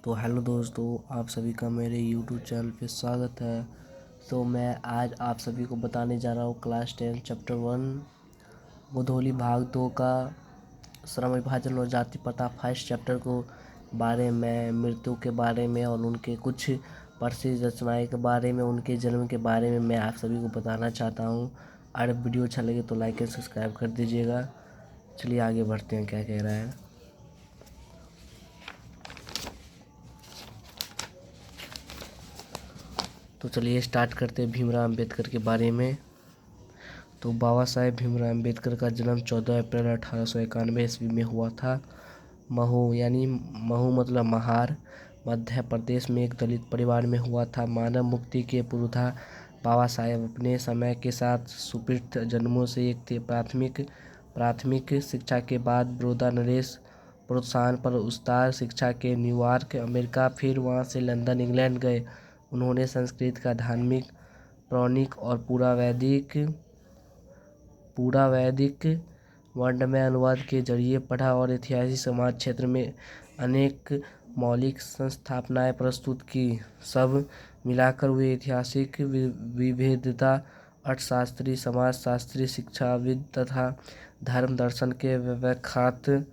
तो हेलो दोस्तों, आप सभी का मेरे यूट्यूब चैनल पे स्वागत है। तो मैं आज आप सभी को बताने जा रहा हूँ क्लास 10 चैप्टर 1 गोधोली भाग 2 का श्रम विभाजन और जाति प्रथा फर्स्ट चैप्टर को बारे में, मृत्यु के बारे में और उनके कुछ प्रसिद्ध रचनाएं के बारे में, उनके जन्म के बारे में मैं आप सभी को बताना चाहता हूँ। अगर वीडियो अच्छा लगे तो लाइक एंड सब्सक्राइब कर दीजिएगा। चलिए आगे बढ़ते हैं, क्या कह रहा है। तो चलिए स्टार्ट करते हैं भीमराव अंबेडकर के बारे में। तो बाबा साहेब भीमराव अंबेडकर का जन्म 14 अप्रैल 1891 ईस्वी में हुआ था। महू मतलब महार, मध्य प्रदेश में एक दलित परिवार में हुआ था। मानव मुक्ति के पुरोधा बाबा साहेब अपने समय के साथ सुपीड़ित जन्मों से एक थे। प्राथमिक शिक्षा के बाद बड़ौदा नरेश प्रोत्साहन पर उच्चतर शिक्षा के न्यूयॉर्क अमेरिका, फिर वहां से लंदन इंग्लैंड गए। उन्होंने संस्कृत का धार्मिक, पौराणिक और पूरा वैदिक वर्णमय अनुवाद के जरिए पढ़ा और ऐतिहासिक समाज क्षेत्र में अनेक मौलिक संस्थापनाएं प्रस्तुत की। सब मिलाकर वे ऐतिहासिक विविधता, अर्थशास्त्री, समाजशास्त्री, शिक्षाविद तथा धर्म दर्शन के व्याख्याता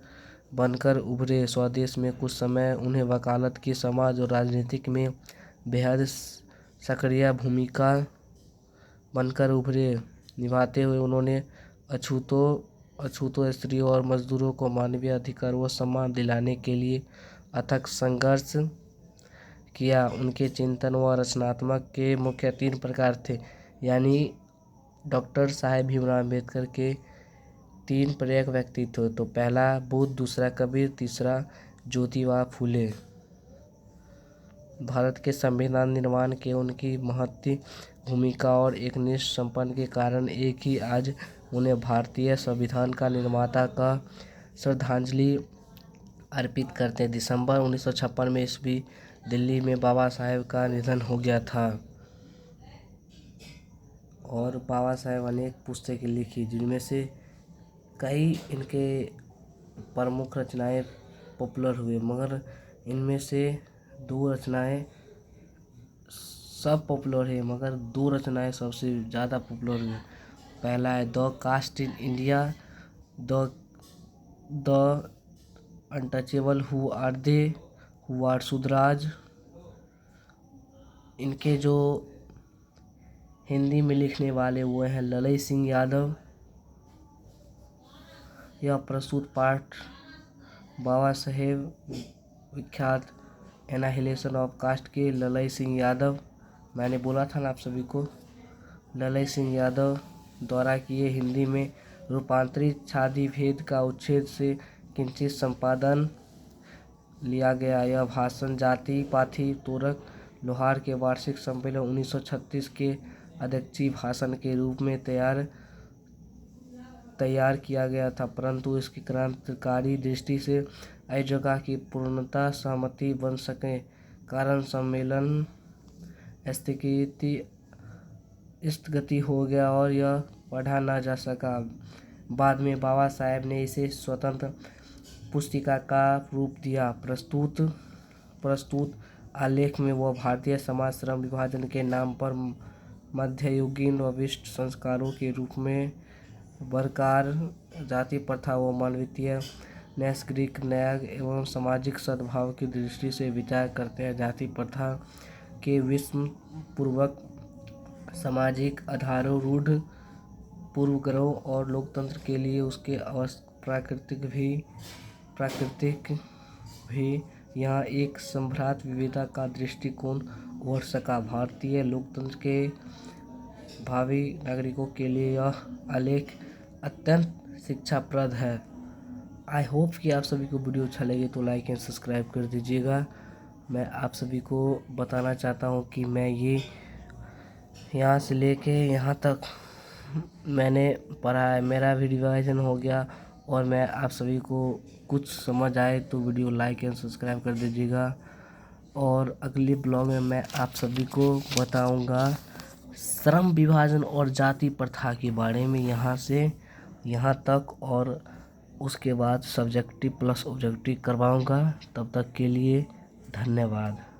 बनकर उभरे। स्वदेश में कुछ समय उन्हें वकालत की, समाज और राजनीतिक में बेहद सक्रिय भूमिका बनकर निभाते हुए उन्होंने अछूतों स्त्रियों और मजदूरों को मानवीय अधिकार व सम्मान दिलाने के लिए अथक संघर्ष किया। उनके चिंतन व रचनात्मक के मुख्य 3 प्रकार थे, यानी डॉक्टर साहेब भीमराव अम्बेडकर के 3 प्रेरक व्यक्तित्व। तो पहला बुद्ध, दूसरा कबीर, तीसरा ज्योतिबा फूले। भारत के संविधान निर्माण के उनकी महत्वपूर्ण भूमिका और एकनिष्ठ संपन्न के कारण एक ही आज उन्हें भारतीय संविधान का निर्माता का श्रद्धांजलि अर्पित करते हैं। दिसंबर 1956 में ईस्वी दिल्ली में बाबा साहेब का निधन हो गया था। और बाबा साहेब अनेक पुस्तकें लिखी, जिनमें से कई इनके प्रमुख रचनाएं पॉपुलर हुए, मगर इनमें से 2 रचनाएं सब पॉपुलर है, मगर 2 रचनाएं सबसे ज़्यादा पॉपुलर हुई। पहला है the caste in India, the untouchable who are सुधराज। इनके जो हिंदी में लिखने वाले वो हैं ललई सिंह यादव। यह प्रस्तुत पाठ बाबा साहेब विख्यात एनाहिलेशन ऑफ कास्ट के ललई सिंह यादव, मैंने बोला था ना आप सभी को, ललई सिंह यादव द्वारा किए हिंदी में रूपांतरित छादी भेद का उच्छेद से किंचित संपादन लिया गया। यह भाषण जाति पाथी तोरक लोहार के वार्षिक सम्मेलन 1936 के अध्यक्षीय भाषण के रूप में तैयार किया गया था, परंतु इसकी क्रांतिकारी दृष्टि से इस जगह की पूर्णतः सहमति बन सके कारण सम्मेलन स्थगित हो गया और यह पढ़ा न जा सका। बाद में बाबा साहेब ने इसे स्वतंत्र पुस्तिका का रूप दिया। प्रस्तुत आलेख में वह भारतीय समाज श्रम विभाजन के नाम पर मध्ययुगीन विशिष्ट संस्कारों के रूप में बरकरार जाति प्रथा व मानवीय नैसर्गिक न्याय एवं सामाजिक सद्भाव की दृष्टि से विचार करते हैं। जाति प्रथा के विस्मपूर्वक सामाजिक आधारों, रूढ़ पूर्वग्रहों और लोकतंत्र के लिए उसके प्राकृतिक भी यहाँ एक संभ्रांत विविधता का दृष्टिकोण उभर सका। भारतीय लोकतंत्र के भावी नागरिकों के लिए यह आलेख अत्यंत शिक्षाप्रद है। आई होप कि आप सभी को वीडियो अच्छा लगे तो लाइक एंड सब्सक्राइब कर दीजिएगा। मैं आप सभी को बताना चाहता हूँ कि मैं ये यहाँ से लेके यहाँ तक मैंने पढ़ा है, मेरा भी रिवाइजन हो गया और मैं आप सभी को कुछ समझ आए तो वीडियो लाइक एंड सब्सक्राइब कर दीजिएगा। और अगले ब्लॉग में मैं आप सभी को बताऊंगा श्रम विभाजन और जाति प्रथा के बारे में, यहाँ से यहाँ तक, और उसके बाद सब्जेक्टिव प्लस ऑब्जेक्टिव करवाऊंगा। तब तक के लिए धन्यवाद।